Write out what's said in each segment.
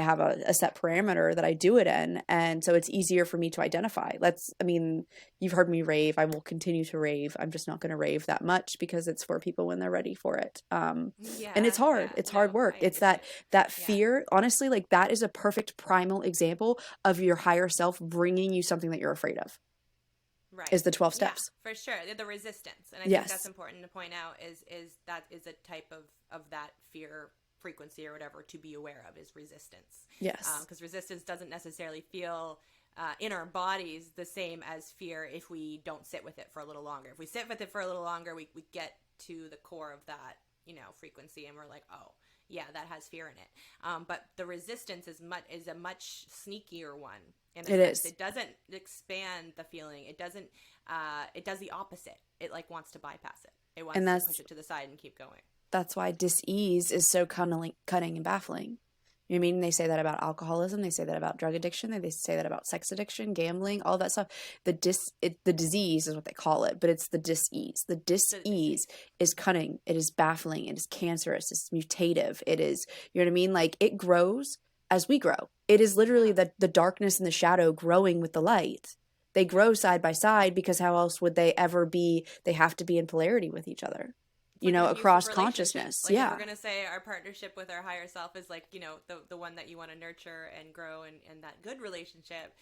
have a set parameter that I do it in. And so it's easier for me to identify. I mean, you've heard me rave. I will continue to rave. I'm just not going to rave that much because it's for people when they're ready for it. And it's Yeah, hard. yeah. It's hard No, work. I It's understand. that Yeah. fear, honestly, like that is a perfect primal example of your higher self bringing you something that you're afraid of, Right. is the 12 Yeah, steps. for sure. The resistance. And I think that's Yes. important to point out is that is a type of that fear frequency or whatever to be aware of is resistance. Yes. Because resistance doesn't necessarily feel in our bodies the same as fear if we don't sit with it for a little longer. If we sit with it for a little longer, we get to the core of that, frequency, and we're like, oh, yeah, that has fear in it. But the resistance is a much sneakier one in a It sense. is. It doesn't expand the feeling. It doesn't. It does the opposite. It like wants to bypass it. It wants And to push that's it to the side and keep going. that's why dis-ease is so cunning and baffling. You know what I mean? They say that about alcoholism. They say that about drug addiction. They say that about sex addiction, gambling, all that stuff. The disease is what they call it, but it's the dis-ease. The The disease. dis-ease is cunning. It is baffling. It is cancerous. It's mutative. It is, you know what I mean? Like it grows as we grow. It is literally Yeah. the darkness and the shadow growing with the light. They Yeah. grow side by side because how else would they ever be? They have to be in polarity with each other, It's like an abusive across relationship. consciousness. Like if we're Yeah. gonna say our partnership with our higher self is like, the one that you want to nurture and grow and that good relationship,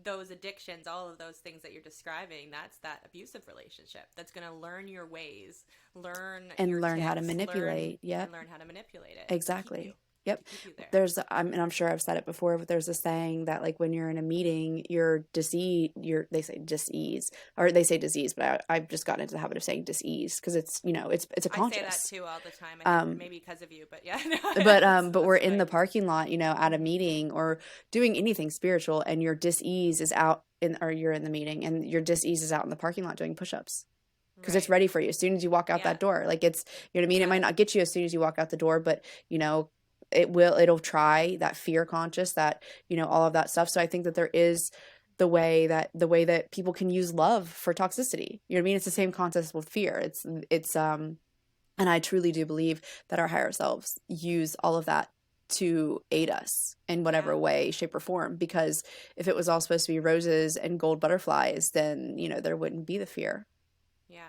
those addictions, all of those things that you're describing, that's that abusive relationship that's gonna learn your ways, learn And your learn how to tics, manipulate. Yep. learn how to manipulate it Exactly. to Yep. keep you there. And I'm sure I've said it before, but there's a saying that like when you're in a meeting, they say disease, or they say disease, but I've just gotten into the habit of saying disease because it's a I say that conscious. too all the time. I think Um, maybe because of you, but yeah, but we're that's what in I. the parking lot, at a Mhm. meeting or doing anything spiritual, and your disease is out or you're in the meeting and your disease is out in the parking lot doing push-ups because it's Right. ready for you as soon as you walk out Yeah. that door. Like it's, you know what I mean? It might Yeah. not get you as soon as you walk out the door, but it'll try that fear conscious, that, all of that stuff. So I think that there is the way that people can use love for toxicity. You know what I mean? It's the same concept with fear. And I truly do believe that our higher selves use all of that to aid us in whatever Yeah. way, shape, or form. Because if it was all supposed to be roses and gold butterflies, then, there wouldn't be the fear. Yeah.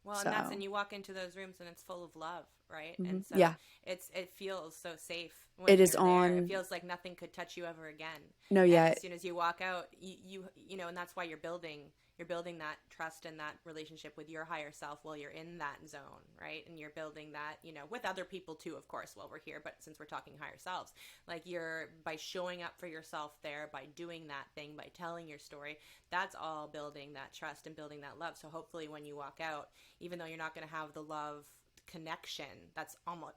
Well, and So, you walk into those rooms and it's full of love, right? And so yeah, it feels so safe it when is you're there. It on. feels like nothing could touch you ever again. No, And yeah, as soon as you walk out, and that's why you're building that trust and that relationship with your higher self while you're in that zone, right? And you're building that, with other people too, of course, while we're here, but since we're talking higher selves, like you're by showing up for yourself there, by doing that thing, by telling your story, that's all building that trust and building that love. So hopefully when you walk out, even though you're not going to have the love connection, that's almost,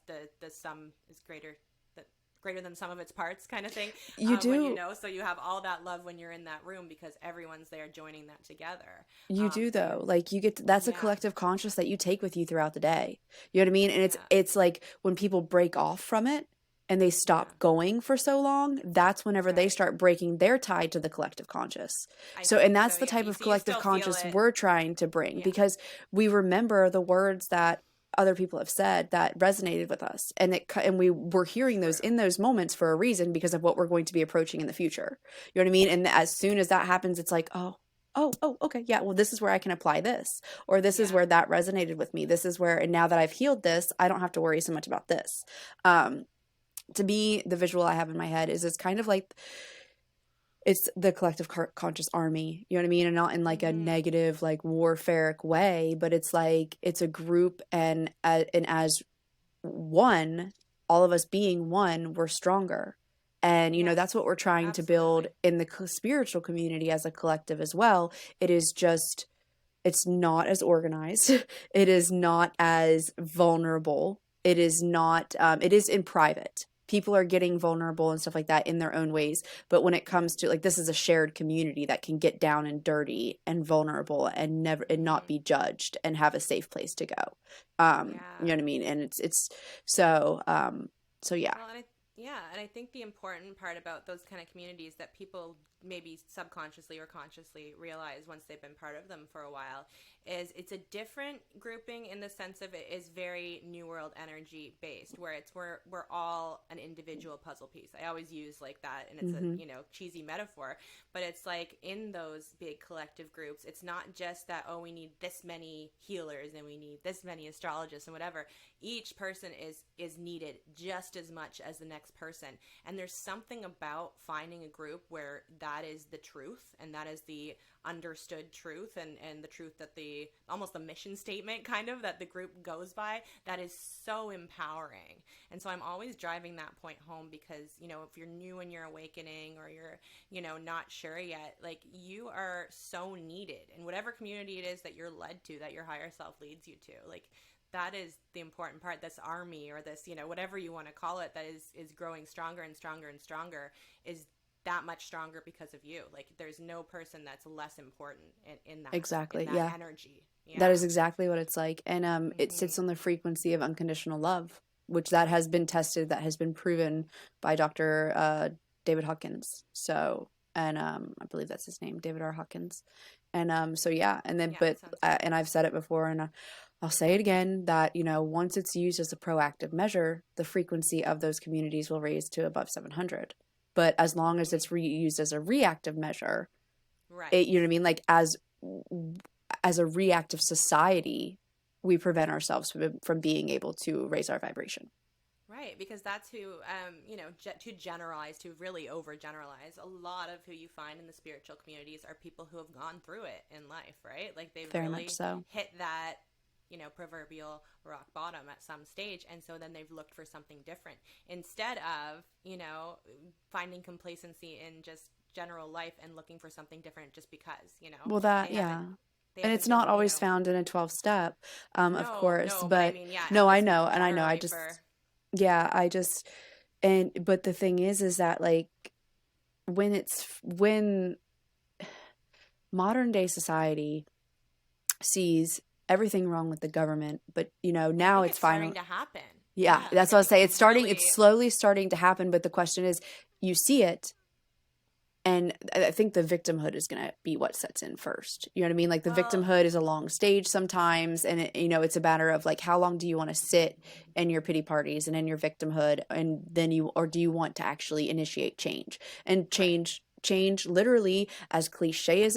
the sum is greater than some of its parts kind of thing, you when do. so you have all that love when you're in that room because everyone's there joining that together. You do So you're though. Like that's a Yeah. collective conscious that you take with you throughout the day. You know what I mean? And it's Yeah. it's like when people break off from it and they Yeah. stop going for so long, that's whenever they Right. start breaking their tie to the collective conscious. I So, see. and So that's the yeah, type of you collective still feel conscious it. we're trying to bring Yeah. because we remember the words that other people have said that resonated with us, and we were hearing those True. in those moments for a reason because of what we're going to be approaching in the future. You know what I mean? And as soon as that happens, it's like, oh, okay, yeah, well, this is where I can apply this, or this is Yeah. where that resonated with me. This is where, and now that I've healed this, I don't have to worry so much about this. Um, to me, the visual I have in my head is it's kind of like it's the collective conscious army. You know what I mean? And not in like a Mhm. negative, like warfaric way, but it's like it's a group, and as one, all of us being one, we're stronger. And that's Yes. what we're trying to build Absolutely. in the spiritual community as a collective as well. It is just, it's not as organized. It is not as vulnerable. It is not, it is in private. People are getting vulnerable and stuff like that in their own ways. But when it comes to like, this is a shared community that can get down and dirty and vulnerable and never, and not Mhm. be judged and have a safe place to go. You Yeah. know what I mean? And it's so, so yeah. Well, Yeah, and I think the important part about those kind of communities that people maybe subconsciously or consciously realize once they've been part of them for a while is it's a different grouping in the sense of it is very new world energy based, where we're all an individual puzzle piece. I always use like that, and it's a, Hmm. you know, cheesy metaphor, but it's like in those big collective groups, it's not just that, oh, we need this many healers and we need this many astrologists and whatever. Each person is needed just as much as the next person, and there's something about finding a group where that is the truth, and that is the understood truth, and the truth that the almost the mission statement kind of that the group goes by, that is so empowering. And so I'm always driving that point home, because you know, if you're new in your awakening, or you're, you know, not sure yet, like, you are so needed in whatever community it is that you're led to, that your higher self leads you to. Like, that is the important part. This army, or this, you know, whatever you want to call it, that is growing stronger and stronger and stronger, is that much stronger because of you. Like, there's no person that's less important in Exactly. that Yeah. energy. That Yeah. is exactly what it's like. And it sits Mm-hmm. on the frequency of unconditional love, which that has Right. been tested, that has been proven by Dr. David Hawkins. So, and I believe that's his name, David R. Hawkins. And so yeah, and then Yeah, but sounds familiar. and I've said it before, and I'll say it again, that once it's used as a proactive measure, the frequency of those communities will raise to above 700. But as long as Mm-hmm. it's reused as a reactive measure, Right. it, you know what I mean, like as a reactive society, we prevent ourselves from being able to raise our vibration. Right, because that's who, you know, to generalize, to really overgeneralize, a lot of who you find in the spiritual communities are people who have gone through it in life, right? Like, they've Very much really so. hit that, you know, proverbial rock bottom at some stage, and so then they've looked for something different instead of, you know, finding complacency in just general life and looking for something different just because, you know, Well, that, they haven't yeah. they And haven't it's been, not you always know, found in a 12 step, of no, course. no, but I But mean, yeah, I'm no, I just know. speaking And I know. I generally just, for yeah, but the thing is that, like, when modern day society sees everything wrong with the government, but, I now think it's it's starting finally, to happen. yeah, Yeah, like that's I what I think say. it's It's really slowly starting to happen. But the question is, you see it, and I think the victimhood is going to be what sets in first. You know what I mean? Like, the well, victimhood is a long stage sometimes, and it's a matter of, like, how long do you want to sit in your pity parties and in your victimhood, and then or do you want to actually initiate change, and right. change literally, as cliche as